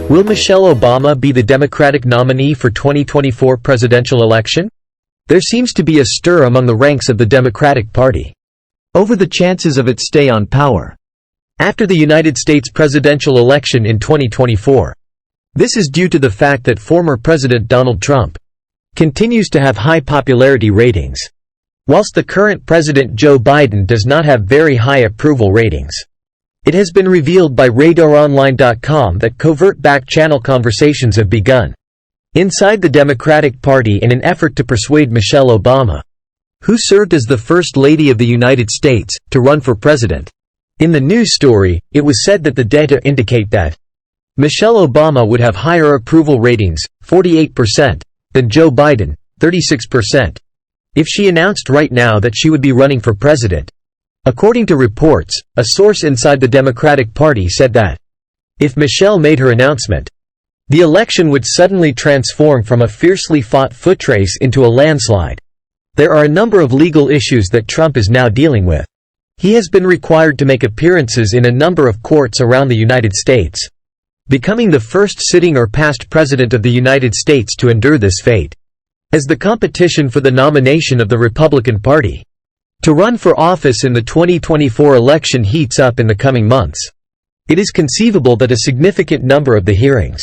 Will Michelle Obama be the Democratic nominee for 2024 presidential election? There seems to be a stir among the ranks of the Democratic Party over the chances of its stay on power after the United States presidential election in 2024. This is due to the fact that former President Donald Trump continues to have high popularity ratings, whilst the current President Joe Biden does not have very high approval ratings. It has been revealed by RadarOnline.com that covert back-channel conversations have begun inside the Democratic Party in an effort to persuade Michelle Obama, who served as the First Lady of the United States, to run for president. In the news story, it was said that the data indicate that Michelle Obama would have higher approval ratings, 48%, than Joe Biden, 36%, if she announced right now that she would be running for president. According to reports, a source inside the Democratic Party said that if Michelle made her announcement, the election would suddenly transform from a fiercely fought foot race into a landslide. There are a number of legal issues that Trump is now dealing with. He has been required to make appearances in a number of courts around the United States, becoming the first sitting or past president of the United States to endure this fate. As the competition for the nomination of the Republican Party to run for office in the 2024 election heats up in the coming months, it is conceivable that a significant number of the hearings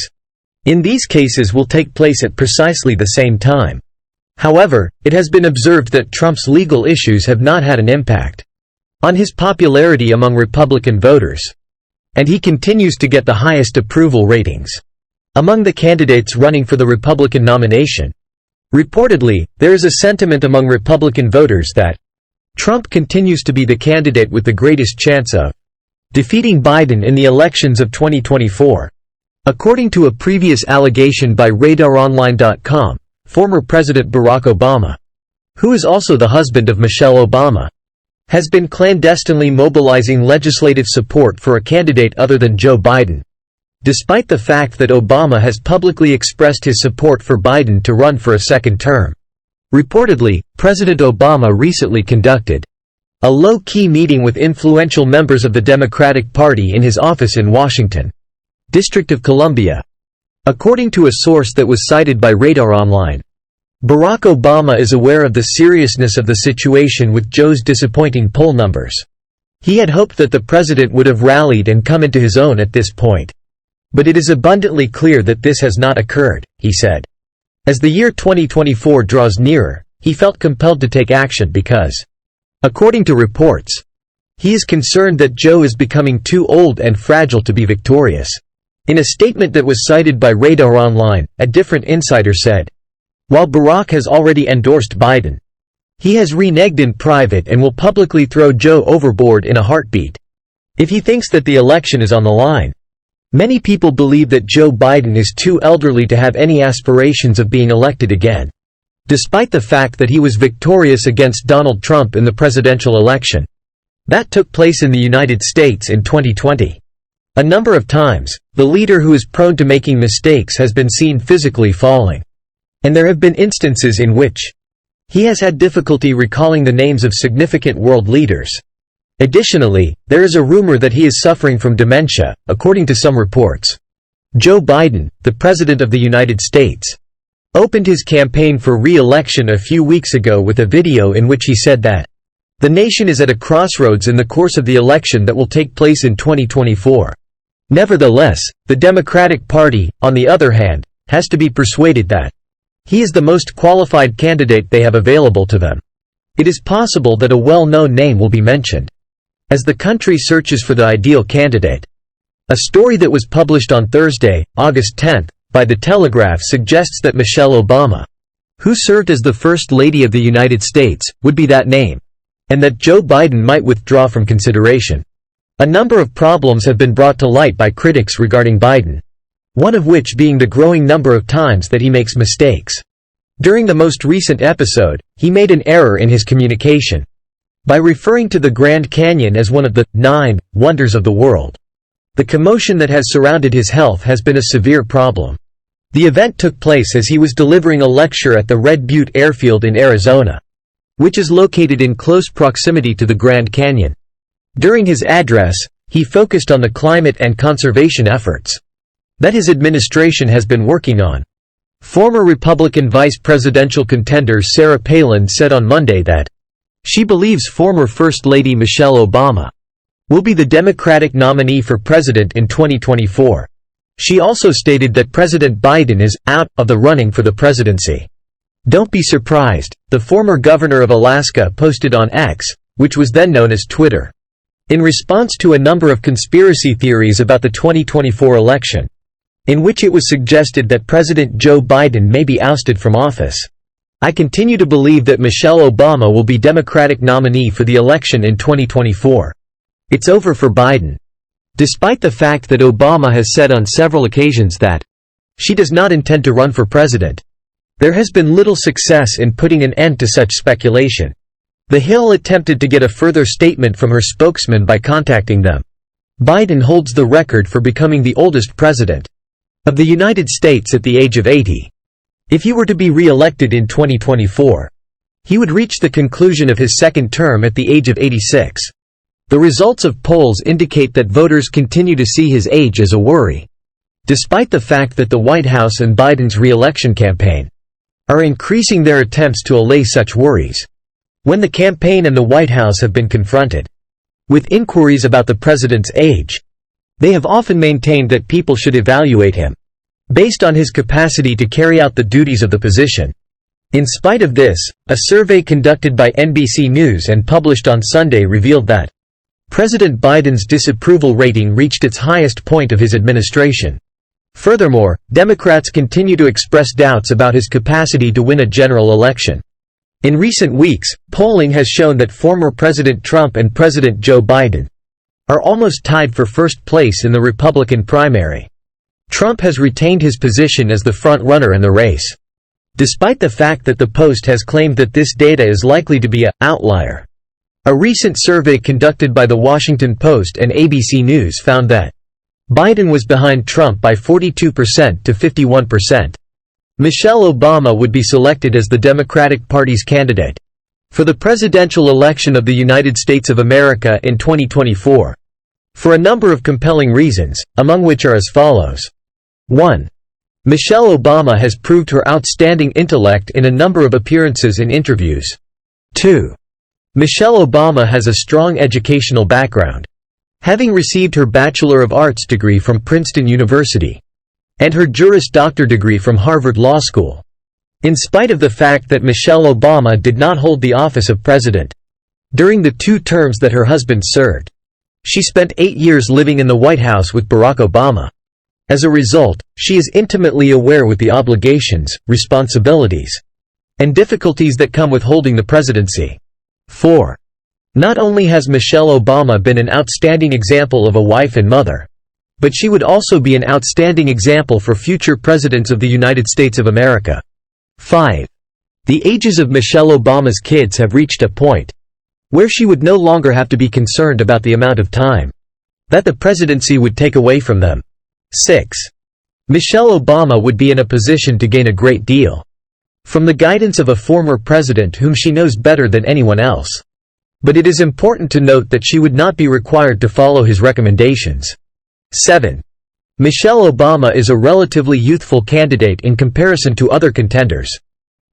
in these cases will take place at precisely the same time. However, it has been observed that Trump's legal issues have not had an impact on his popularity among Republican voters, and he continues to get the highest approval ratings among the candidates running for the Republican nomination. Reportedly, there is a sentiment among Republican voters that Trump continues to be the candidate with the greatest chance of defeating Biden in the elections of 2024. According to a previous allegation by RadarOnline.com, former President Barack Obama, who is also the husband of Michelle Obama, has been clandestinely mobilizing legislative support for a candidate other than Joe Biden, despite the fact that Obama has publicly expressed his support for Biden to run for a second term. Reportedly, President Obama recently conducted a low-key meeting with influential members of the Democratic Party in his office in Washington, District of Columbia. According to a source that was cited by Radar Online, Barack Obama is aware of the seriousness of the situation with Joe's disappointing poll numbers. He had hoped that the president would have rallied and come into his own at this point. But it is abundantly clear that this has not occurred, he said. As the year 2024 draws nearer, he felt compelled to take action because, according to reports, he is concerned that Joe is becoming too old and fragile to be victorious. In a statement that was cited by Radar Online, a different insider said, while Barack has already endorsed Biden, he has reneged in private and will publicly throw Joe overboard in a heartbeat if he thinks that the election is on the line. Many people believe that Joe Biden is too elderly to have any aspirations of being elected again, despite the fact that he was victorious against Donald Trump in the presidential election that took place in the United States in 2020. A number of times, the leader who is prone to making mistakes has been seen physically falling, and there have been instances in which he has had difficulty recalling the names of significant world leaders. Additionally, there is a rumor that he is suffering from dementia, according to some reports. Joe Biden, the President of the United States, opened his campaign for re-election a few weeks ago with a video in which he said that the nation is at a crossroads in the course of the election that will take place in 2024. Nevertheless, the Democratic Party, on the other hand, has to be persuaded that he is the most qualified candidate they have available to them. It is possible that a well-known name will be mentioned as the country searches for the ideal candidate. A story that was published on Thursday, August 10, by The Telegraph suggests that Michelle Obama, who served as the First Lady of the United States, would be that name, and that Joe Biden might withdraw from consideration. A number of problems have been brought to light by critics regarding Biden, one of which being the growing number of times that he makes mistakes. During the most recent episode, he made an error in his communication by referring to the Grand Canyon as one of the 9 wonders of the world. The commotion that has surrounded his health has been a severe problem. The event took place as he was delivering a lecture at the Red Butte Airfield in Arizona, which is located in close proximity to the Grand Canyon. During his address, he focused on the climate and conservation efforts that his administration has been working on. Former Republican vice presidential contender Sarah Palin said on Monday that she believes former First Lady Michelle Obama will be the Democratic nominee for president in 2024. She also stated that President Biden is out of the running for the presidency. "Don't be surprised," the former governor of Alaska posted on X, which was then known as Twitter, in response to a number of conspiracy theories about the 2024 election, in which it was suggested that President Joe Biden may be ousted from office. "I continue to believe that Michelle Obama will be Democratic nominee for the election in 2024. It's over for Biden." Despite the fact that Obama has said on several occasions that she does not intend to run for president, there has been little success in putting an end to such speculation. The Hill attempted to get a further statement from her spokesman by contacting them. Biden holds the record for becoming the oldest president of the United States at the age of 80. If he were to be re-elected in 2024, he would reach the conclusion of his second term at the age of 86. The results of polls indicate that voters continue to see his age as a worry, despite the fact that the White House and Biden's re-election campaign are increasing their attempts to allay such worries. When the campaign and the White House have been confronted with inquiries about the president's age, they have often maintained that people should evaluate him based on his capacity to carry out the duties of the position. In spite of this, a survey conducted by NBC News and published on Sunday revealed that President Biden's disapproval rating reached its highest point of his administration. Furthermore, Democrats continue to express doubts about his capacity to win a general election. In recent weeks, polling has shown that former President Trump and President Joe Biden are almost tied for first place in the Republican primary. Trump has retained his position as the front-runner in the race, despite the fact that the Post has claimed that this data is likely to be an outlier. A recent survey conducted by The Washington Post and ABC News found that Biden was behind Trump by 42% to 51%. Michelle Obama would be selected as the Democratic Party's candidate for the presidential election of the United States of America in 2024, for a number of compelling reasons, among which are as follows. 1. Michelle Obama has proved her outstanding intellect in a number of appearances in interviews. 2. Michelle Obama has a strong educational background, having received her Bachelor of Arts degree from Princeton University and her Juris Doctor degree from Harvard Law School. In spite of the fact that Michelle Obama did not hold the office of president during the 2 terms that her husband served, she spent 8 years living in the White House with Barack Obama. As a result, she is intimately aware with the obligations, responsibilities, and difficulties that come with holding the presidency. 4. Not only has Michelle Obama been an outstanding example of a wife and mother, but she would also be an outstanding example for future presidents of the United States of America. 5. The ages of Michelle Obama's kids have reached a point where she would no longer have to be concerned about the amount of time that the presidency would take away from them. 6. Michelle Obama would be in a position to gain a great deal from the guidance of a former president whom she knows better than anyone else. But it is important to note that she would not be required to follow his recommendations. 7. Michelle Obama is a relatively youthful candidate in comparison to other contenders,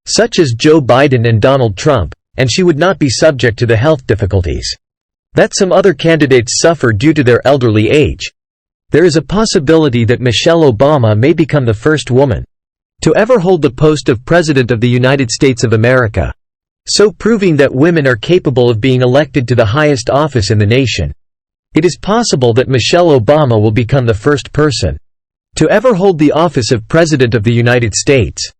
such as Joe Biden and Donald Trump, and she would not be subject to the health difficulties that some other candidates suffer due to their elderly age. There is a possibility that Michelle Obama may become the first woman to ever hold the post of President of the United States of America, so proving that women are capable of being elected to the highest office in the nation. It is possible that Michelle Obama will become the first person to ever hold the office of President of the United States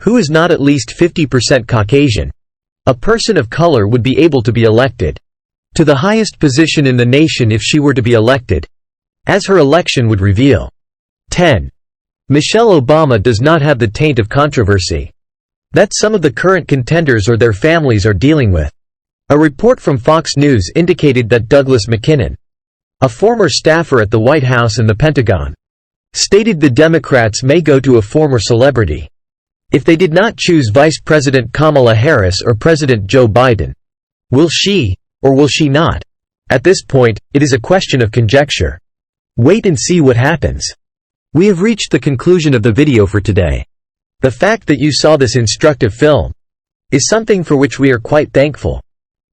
who is not at least 50% Caucasian. A person of color would be able to be elected to the highest position in the nation if she were to be elected, as her election would reveal. 10. Michelle Obama does not have the taint of controversy that some of the current contenders or their families are dealing with. A report from Fox News indicated that Douglas McKinnon, a former staffer at the White House and the Pentagon, stated the Democrats may go to a former celebrity if they did not choose Vice President Kamala Harris or President Joe Biden. Will she, or will she not? At this point, it is a question of conjecture. Wait and see what happens. We have reached the conclusion of the video for today. The fact that you saw this instructive film is something for which we are quite thankful.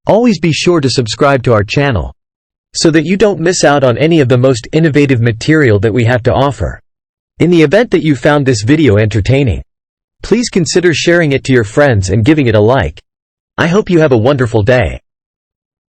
Always be sure to subscribe to our channel so that you don't miss out on any of the most innovative material that we have to offer. In the event that you found this video entertaining, please consider sharing it to your friends and giving it a like. I hope you have a wonderful day.